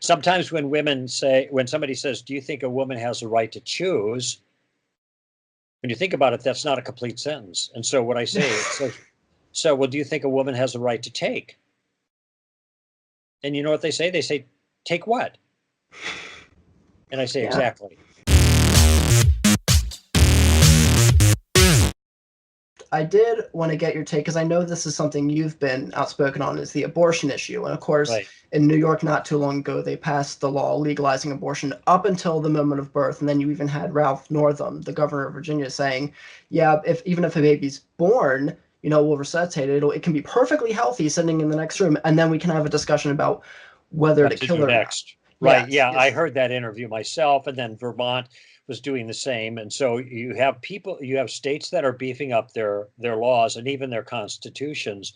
Sometimes when somebody says, do you think a woman has a right to choose? When you think about it, that's not a complete sentence. And so what I say, well, do you think a woman has a right to take? And you know what they say? They say, take what? And I say, Yeah. exactly. I did want to get your take because I know this is something you've been outspoken on, is the abortion issue. And of course, Right. in New York, not too long ago, they passed the law legalizing abortion up until the moment of birth. And then you even had Ralph Northam, the governor of Virginia, saying, yeah, even if a baby's born, we'll resuscitate it. It can be perfectly healthy sitting in the next room. And then we can have a discussion about whether What to to kill do it or not. next? Right. Yes, Yeah, I yes. heard that interview myself, and then Vermont was doing the same. And so you have states that are beefing up their laws and even their constitutions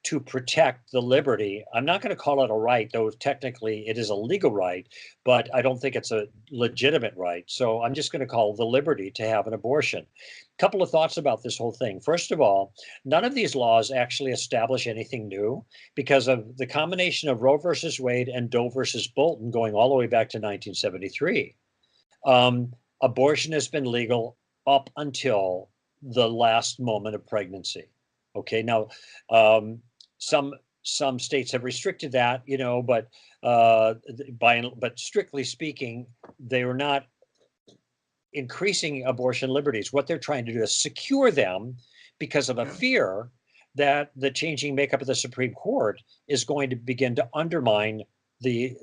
to protect the liberty. I'm not going to call it a right, though technically it is a legal right, but I don't think it's a legitimate right. So I'm just going to call the liberty to have an abortion. A couple of thoughts about this whole thing. First of all, none of these laws actually establish anything new because of the combination of Roe versus Wade and Doe versus Bolton going all the way back to 1973. Abortion has been legal up until the last moment of pregnancy. Okay, now um, some some states have restricted that, but but strictly speaking, they are not increasing abortion liberties. What they're trying to do is secure them because of a fear that the changing makeup of the Supreme Court is going to begin to undermine the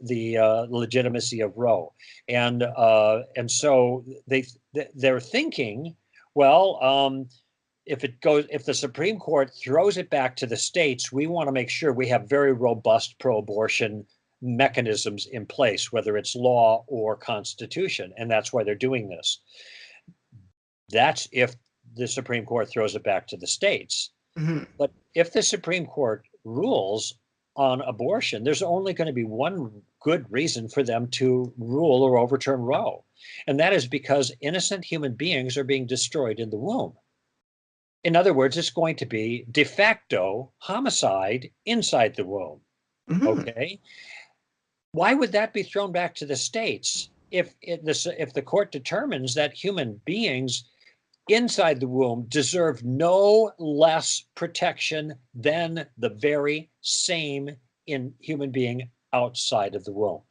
legitimacy of Roe, and so they're thinking, well, if the Supreme Court throws it back to the states, we want to make sure we have very robust pro-abortion mechanisms in place, whether it's law or constitution, and that's why they're doing this. That's if the Supreme Court throws it back to the states. Mm-hmm. But if the Supreme Court rules on abortion, there's only going to be one good reason for them to rule or overturn Roe, and that is because innocent human beings are being destroyed in the womb. In other words, it's going to be de facto homicide inside the womb. Mm-hmm. Okay. Why would that be thrown back to the states if the court determines that human beings inside the womb deserve no less protection than the very same human being outside of the womb?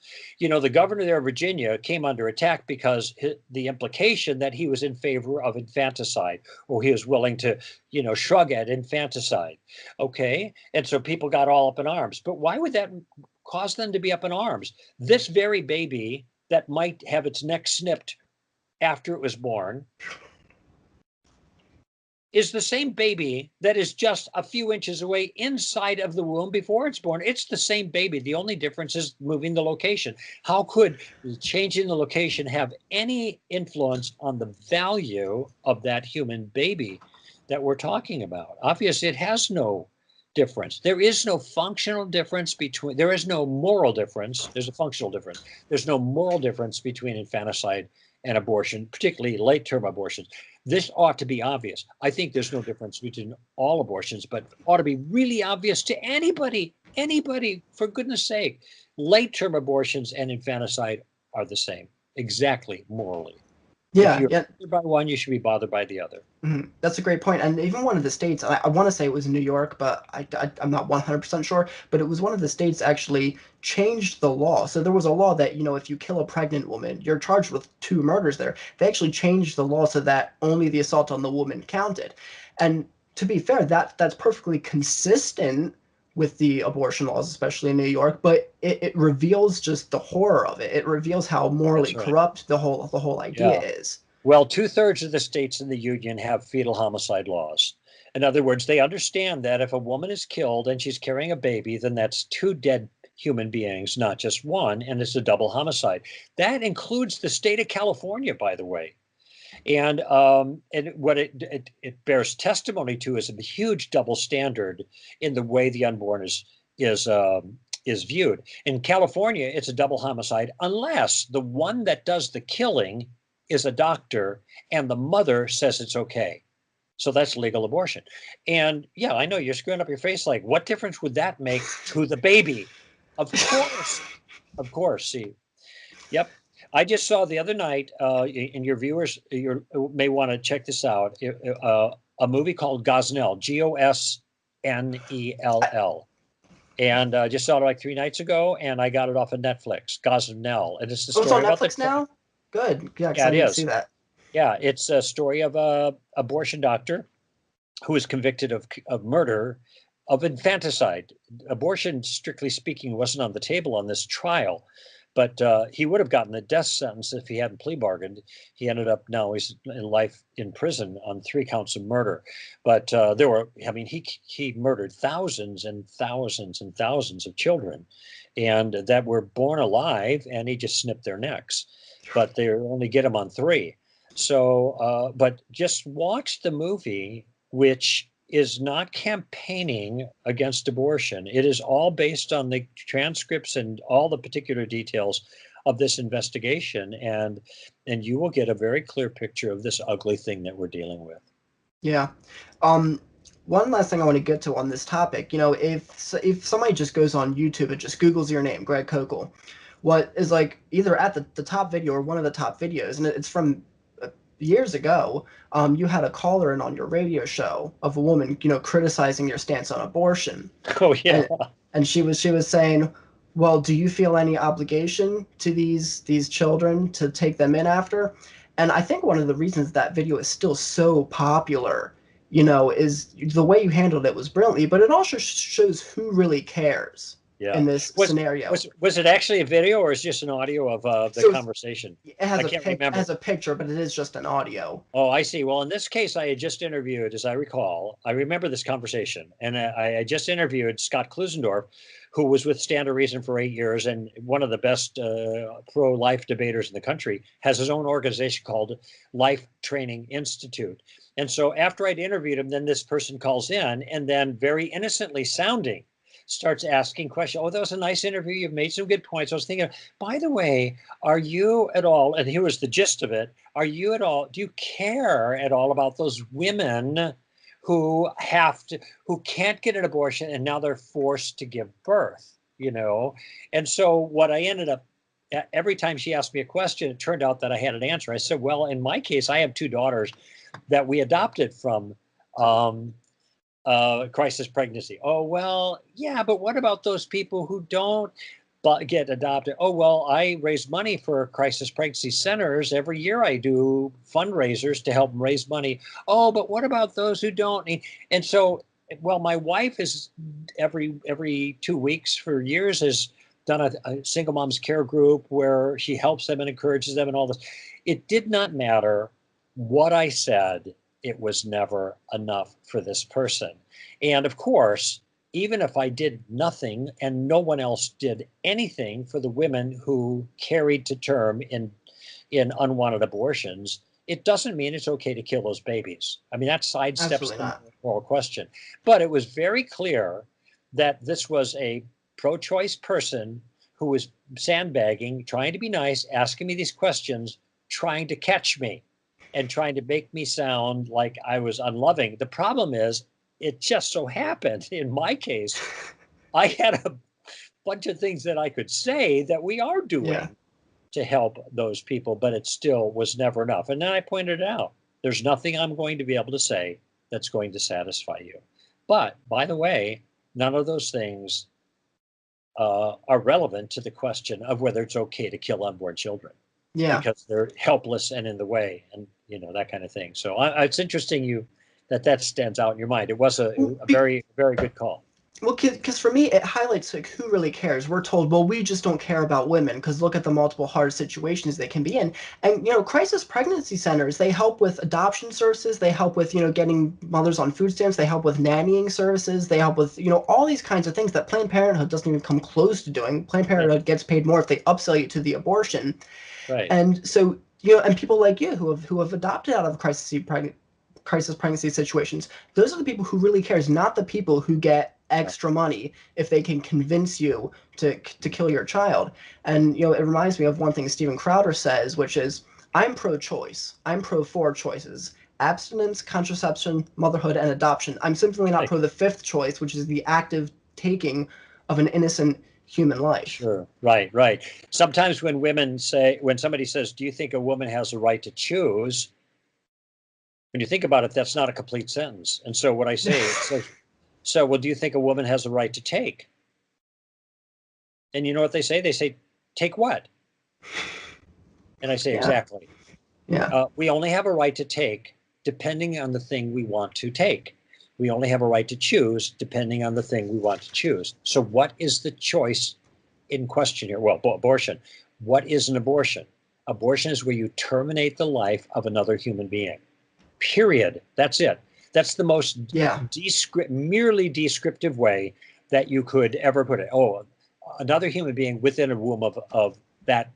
The governor there of Virginia came under attack because the implication that he was in favor of infanticide, or he was willing to, shrug at infanticide. Okay. And so people got all up in arms. But why would that cause them to be up in arms? This very baby that might have its neck snipped after it was born is the same baby that is just a few inches away inside of the womb before it's born. It's the same baby. The only difference is moving the location. How could changing the location have any influence on the value of that human baby that we're talking about? Obviously, it has no difference. There is no functional difference there is no moral difference. There's a functional difference. There's no moral difference between infanticide and abortion, particularly late-term abortions. This ought to be obvious. I think there's no difference between all abortions, but ought to be really obvious to anybody, for goodness sake. Late-term abortions and infanticide are the same, exactly morally. If Yeah, you're yeah. bothered by one, you should be bothered by the other. Mm-hmm. That's a great point. And even one of the states, I want to say it was New York, but I'm not 100% sure, but it was one of the states actually changed the law. So there was a law that, if you kill a pregnant woman, you're charged with 2 murders there. They actually changed the law so that only the assault on the woman counted. And to be fair, that's perfectly consistent with the abortion laws, especially in New York, but it reveals just the horror of it. It reveals how morally That's right. corrupt the whole idea Yeah. is. Well, two-thirds of the states in the union have fetal homicide laws. In other words, they understand that if a woman is killed and she's carrying a baby, then that's two dead human beings, not just one, and it's a double homicide. That includes the state of California, by the way. And what it bears testimony to is a huge double standard in the way the unborn is viewed. In California, it's a double homicide unless the one that does the killing is a doctor and the mother says it's okay. So that's legal abortion. And yeah, I know you're screwing up your face like, what difference would that make to the baby? Of course, Of course. See, yep. I just saw the other night, and your viewers may want to check this out. A movie called Gosnell, Gosnell, and just saw it like 3 nights ago, and I got it off of Netflix. Gosnell, and it's the Oh, it's story on about the. Netflix now? Good. Yeah, because Yeah, I it need to see is. that. Yeah, it's a story of a abortion doctor who was convicted of murder, of infanticide. Abortion, strictly speaking, wasn't on the table on this trial, but he would have gotten the death sentence if he hadn't plea bargained. He ended up now he's in life in prison on 3 counts of murder. But there were, I mean, he murdered thousands and thousands and thousands of children, and that were born alive, and he just snipped their necks. But they only get them on 3. So, but just watch the movie, which is not campaigning against abortion. It is all based on the transcripts and all the particular details of this investigation, and you will get a very clear picture of this ugly thing that we're dealing with. Yeah. Um, One last thing I want to get to on this topic, if somebody just goes on YouTube and just Googles your name, Greg Koukl, what is like either at the top video or one of the top videos, and it's from years ago, you had a caller in on your radio show of a woman, criticizing your stance on abortion, Oh yeah. and she was saying, well, do you feel any obligation to these children to take them in after? And I think one of the reasons that video is still so popular, is the way you handled it was brilliantly, but it also shows who really cares Yeah. in this Was scenario. was it actually a video or is just an audio of the So conversation? it I has can't remember. a picture, but it is just an audio. Oh, I see. Well, in this case, I had just interviewed, as I recall, I remember this conversation, and I had just interviewed Scott Klusendorf, who was with Stand to Reason for 8 years and one of the best pro-life debaters in the country, has his own organization called Life Training Institute. And so after I'd interviewed him, then this person calls in and then very innocently sounding starts asking questions. Oh, that was a nice interview. You've made some good points. I was thinking, by the way, are you at all, and here was the gist of it, are you at all, do you care at all about those women who who can't get an abortion and now they're forced to give birth, you know? And so what I ended up, every time she asked me a question, it turned out that I had an answer. I said, well, in my case, I have 2 daughters that we adopted from um, crisis pregnancy. Oh, well, yeah, but what about those people who don't get adopted? Oh, well, I raise money for crisis pregnancy centers. Every year I do fundraisers to help them raise money. Oh, but what about those who don't? And so, well, my wife is every 2 weeks for years has done a single moms care group where she helps them and encourages them and all this. It did not matter what I said, it was never enough for this person. And of course, even if I did nothing and no one else did anything for the women who carried to term in unwanted abortions, it doesn't mean it's okay to kill those babies. I mean, that sidesteps Absolutely the not. moral question. But it was very clear that this was a pro-choice person who was sandbagging, trying to be nice, asking me these questions, trying to catch me and trying to make me sound like I was unloving. The problem is, it just so happened in my case, I had a bunch of things that I could say that we are Yeah. doing to help those people, but it still was never enough. And then I pointed it out. There's nothing I'm going to be able to say that's going to satisfy you. But by the way, none of those things are relevant to the question of whether it's okay to kill unborn children Yeah. because they're helpless and in the way, and that kind of thing. So it's interesting that stands out in your mind. It was a very very good call. Well, because for me, it highlights like who really cares. We're told, well, we just don't care about women because look at the multiple hard situations they can be in. And crisis pregnancy centers, they help with adoption services. They help with getting mothers on food stamps. They help with nannying services. They help with all these kinds of things that Planned Parenthood doesn't even come close to doing. Planned Yeah, Parenthood gets paid more if they upsell you to the abortion. right. And so and people like you who have adopted out of crisis pregnancy situations, those are the people who really cares, not the people who get Yeah. extra money if they can convince you to kill your child. And it reminds me of one thing Steven Crowder says, which is, I'm pro-choice. I'm pro 4 choices: abstinence, contraception, motherhood, and adoption. I'm simply not Right. pro the 5th choice, which is the active taking of an innocent human life. Sure. Right, right. Sometimes when somebody says, do you think a woman has the right to choose? When you think about it, that's not a complete sentence. And so what I say, it says, so, well, do you think a woman has the right to take? And you know what they say? They say, take what? And I say, Yeah, exactly. yeah, We only have a right to take depending on the thing we want to take. We only have a right to choose depending on the thing we want to choose. So, what is the choice in question here? Well, abortion. What is an abortion? Abortion is where you terminate the life of another human being. Period. That's it. That's the most yeah, merely descriptive way that you could ever put it. Oh, another human being within a womb of that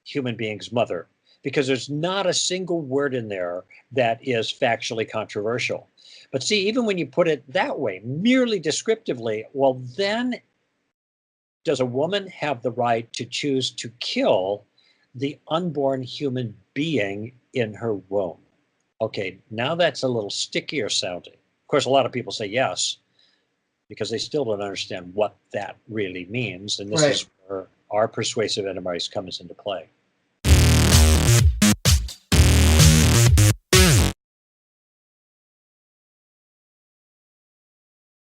human being's mother, because there's not a single word in there that is factually controversial. But see, even when you put it that way, merely descriptively, well, then does a woman have the right to choose to kill the unborn human being in her womb? Okay, now that's a little stickier sounding. Of course, a lot of people say yes, because they still don't understand what that really means. And this right. is where our persuasive antibodies comes into play.